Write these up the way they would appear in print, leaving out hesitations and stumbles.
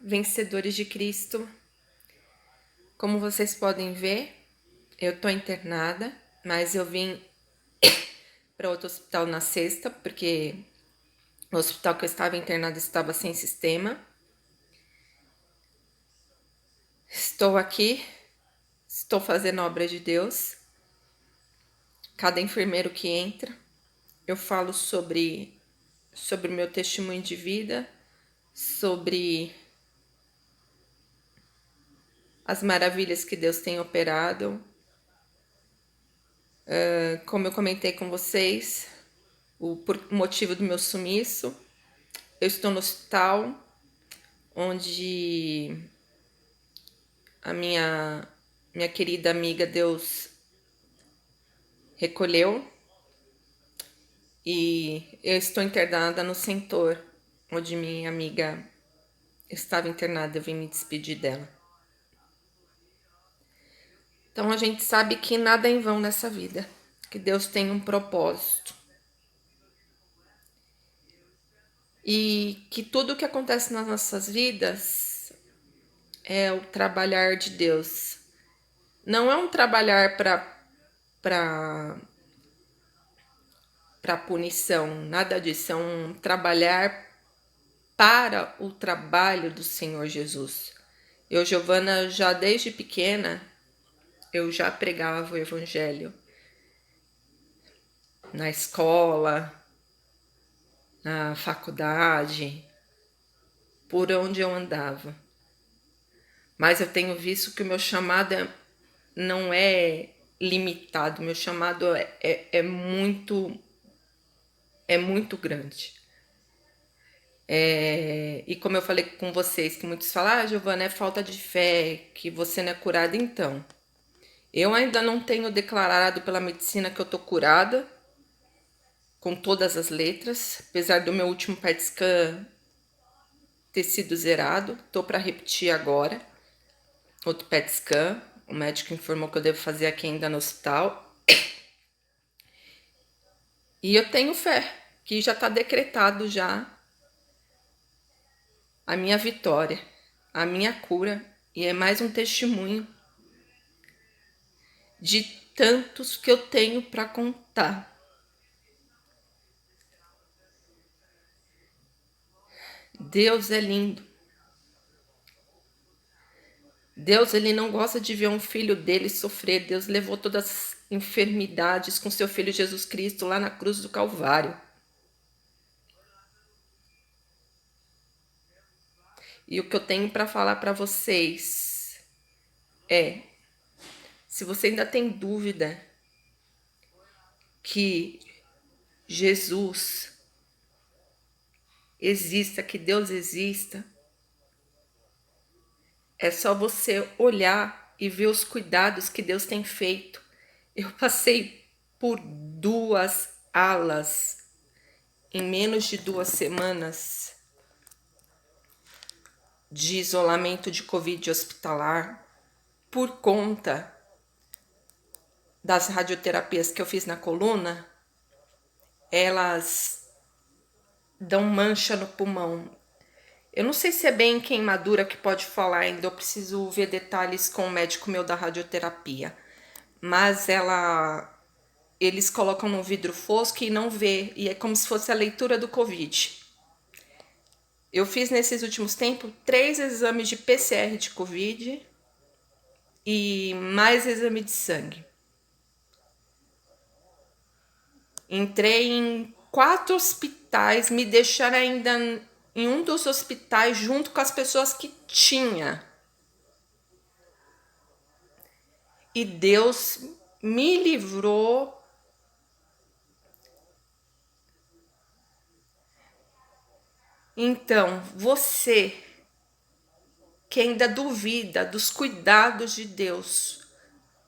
vencedores de Cristo. Como vocês podem ver, eu tô internada, mas eu vim para outro hospital na sexta, porque o hospital que eu estava internada estava sem sistema. Estou aqui, estou fazendo a obra de Deus. Cada enfermeiro que entra, eu falo sobre o meu testemunho de vida, sobre as maravilhas que Deus tem operado. Como eu comentei com vocês, por motivo do meu sumiço, eu estou no hospital onde a minha querida amiga Deus recolheu, e eu estou internada no Sentor, onde minha amiga estava internada. Eu vim me despedir dela. Então a gente sabe que nada é em vão nessa vida, que Deus tem um propósito. E que tudo que acontece nas nossas vidas é o trabalhar de Deus. Não é um trabalhar para punição, nada disso. É um trabalhar para o trabalho do Senhor Jesus. Eu, Giovana, já desde pequena, eu já pregava o evangelho na escola, na faculdade, por onde eu andava. Mas eu tenho visto que o meu chamado não é limitado, meu chamado é muito grande. E como eu falei com vocês, que muitos falam, Giovana, é falta de fé, que você não é curada. Então, eu ainda não tenho declarado pela medicina que eu tô curada, com todas as letras, apesar do meu último PET scan ter sido zerado. Tô para repetir agora, outro PET scan. O médico informou que eu devo fazer aqui ainda no hospital. E eu tenho fé, que já está decretado já a minha vitória, a minha cura. E é mais um testemunho de tantos que eu tenho para contar. Deus é lindo. Deus, ele não gosta de ver um filho dele sofrer. Deus levou todas as enfermidades com seu filho Jesus Cristo lá na cruz do Calvário. E o que eu tenho para falar para vocês é, se você ainda tem dúvida que Jesus exista, que Deus exista, é só você olhar e ver os cuidados que Deus tem feito. Eu passei por 2 alas em menos de 2 semanas de isolamento de Covid hospitalar por conta das radioterapias que eu fiz na coluna. Elas dão mancha no pulmão. Eu não sei se é bem queimadura que pode falar ainda, eu preciso ver detalhes com o médico meu da radioterapia. Mas eles colocam no vidro fosco e não vê, e é como se fosse a leitura do Covid. Eu fiz nesses últimos tempos 3 exames de PCR de Covid e mais exame de sangue. Entrei em 4 hospitais, me deixaram ainda em um dos hospitais junto com as pessoas que tinha. E Deus me livrou. Então, você que ainda duvida dos cuidados de Deus,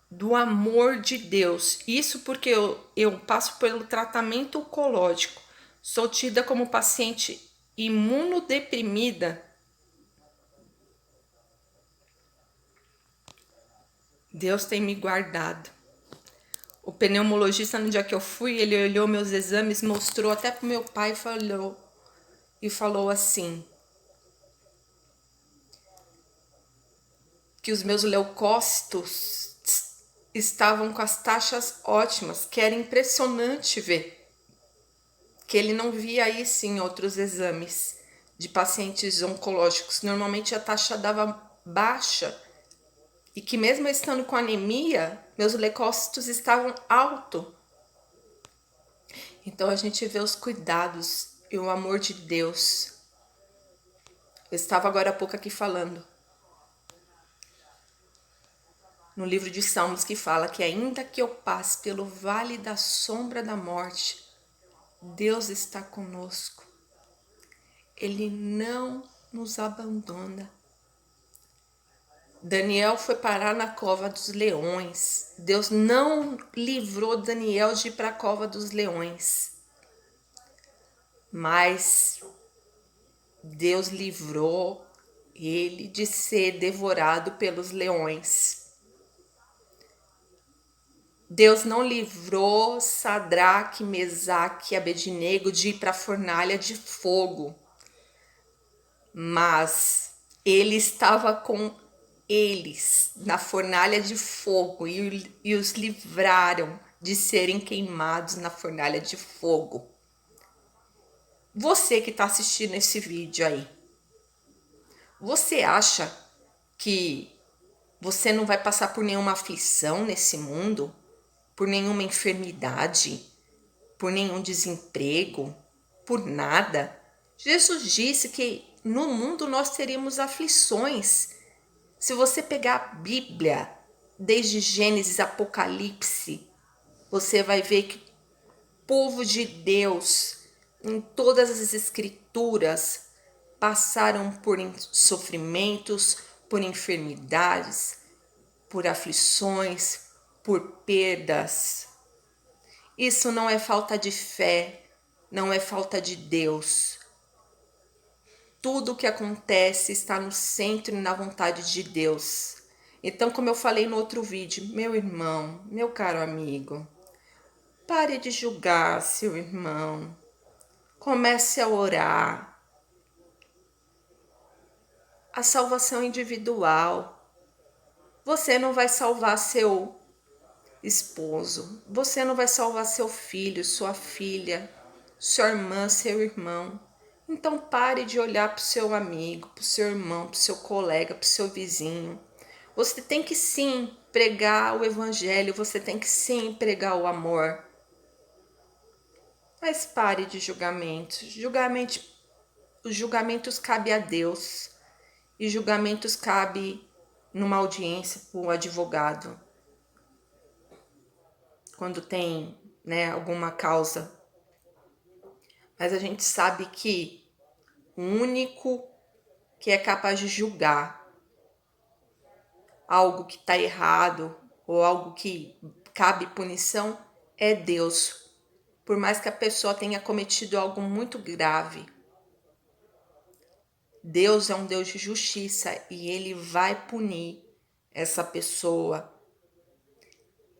do amor de Deus, isso porque eu passo pelo tratamento oncológico, sou tida como paciente imunodeprimida. Deus tem me guardado. O pneumologista, no dia que eu fui, ele olhou meus exames, mostrou até pro meu pai e falou assim: que os meus leucócitos estavam com as taxas ótimas, que era impressionante ver, que ele não via isso em outros exames de pacientes oncológicos. Normalmente a taxa dava baixa e que mesmo estando com anemia, meus leucócitos estavam altos. Então a gente vê os cuidados e o amor de Deus. Eu estava agora há pouco aqui falando no livro de Salmos que fala que ainda que eu passe pelo vale da sombra da morte, Deus está conosco. Ele não nos abandona. Daniel foi parar na cova dos leões. Deus não livrou Daniel de ir para a cova dos leões. Mas Deus livrou ele de ser devorado pelos leões. Deus não livrou Sadraque, Mesaque e Abednego de ir para a fornalha de fogo. Mas ele estava com eles na fornalha de fogo e os livraram de serem queimados na fornalha de fogo. Você que está assistindo esse vídeo aí, você acha que você não vai passar por nenhuma aflição nesse mundo? Por nenhuma enfermidade? Por nenhum desemprego? Por nada? Jesus disse que no mundo nós teríamos aflições. Se você pegar a Bíblia, desde Gênesis, Apocalipse, você vai ver que o povo de Deus, em todas as escrituras, passaram por sofrimentos, por enfermidades, por aflições, por perdas. Isso não é falta de fé, não é falta de Deus. Tudo o que acontece está no centro e na vontade de Deus. Então, como eu falei no outro vídeo, meu irmão, meu caro amigo, pare de julgar seu irmão. Comece a orar. A salvação individual. Você não vai salvar seu esposo. Você não vai salvar seu filho, sua filha, sua irmã, seu irmão. Então pare de olhar para o seu amigo, para o seu irmão, para o seu colega, para o seu vizinho. Você tem que sim pregar o evangelho, você tem que sim pregar o amor. Mas pare de julgamentos. Os julgamentos cabem a Deus. E julgamentos cabem numa audiência com o advogado. Quando tem, alguma causa. Mas a gente sabe que o único que é capaz de julgar algo que está errado ou algo que cabe punição é Deus. Por mais que a pessoa tenha cometido algo muito grave. Deus é um Deus de justiça e Ele vai punir essa pessoa.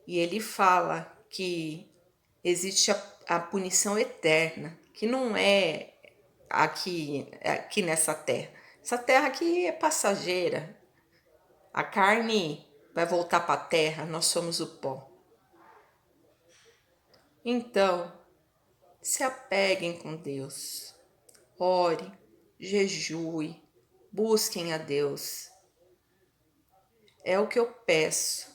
E Ele fala que existe a punição eterna, que não é aqui nessa terra. Essa terra aqui é passageira. A carne vai voltar para a terra, nós somos o pó. Então, se apeguem com Deus. Ore, jejue, busquem a Deus. É o que eu peço.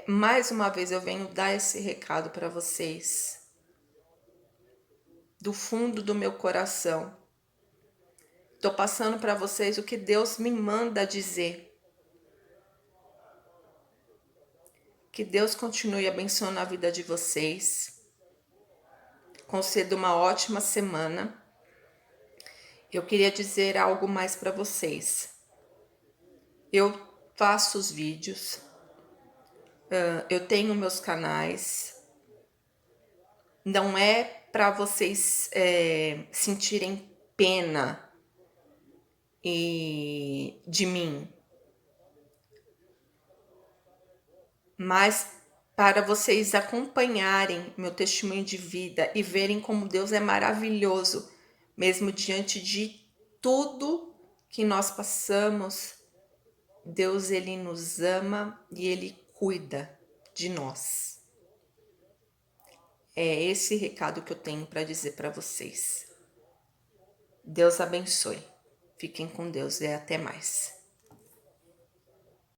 Mais uma vez eu venho dar esse recado para vocês. Do fundo do meu coração. Estou passando para vocês o que Deus me manda dizer. Que Deus continue abençoando a vida de vocês. Conceda uma ótima semana. Eu queria dizer algo mais para vocês. Eu faço os vídeos. Eu tenho meus canais. Não é para vocês sentirem pena de mim, mas para vocês acompanharem meu testemunho de vida e verem como Deus é maravilhoso, mesmo diante de tudo que nós passamos, Deus, Ele nos ama e Ele cuida de nós. É esse recado que eu tenho para dizer para vocês. Deus abençoe. Fiquem com Deus e até mais.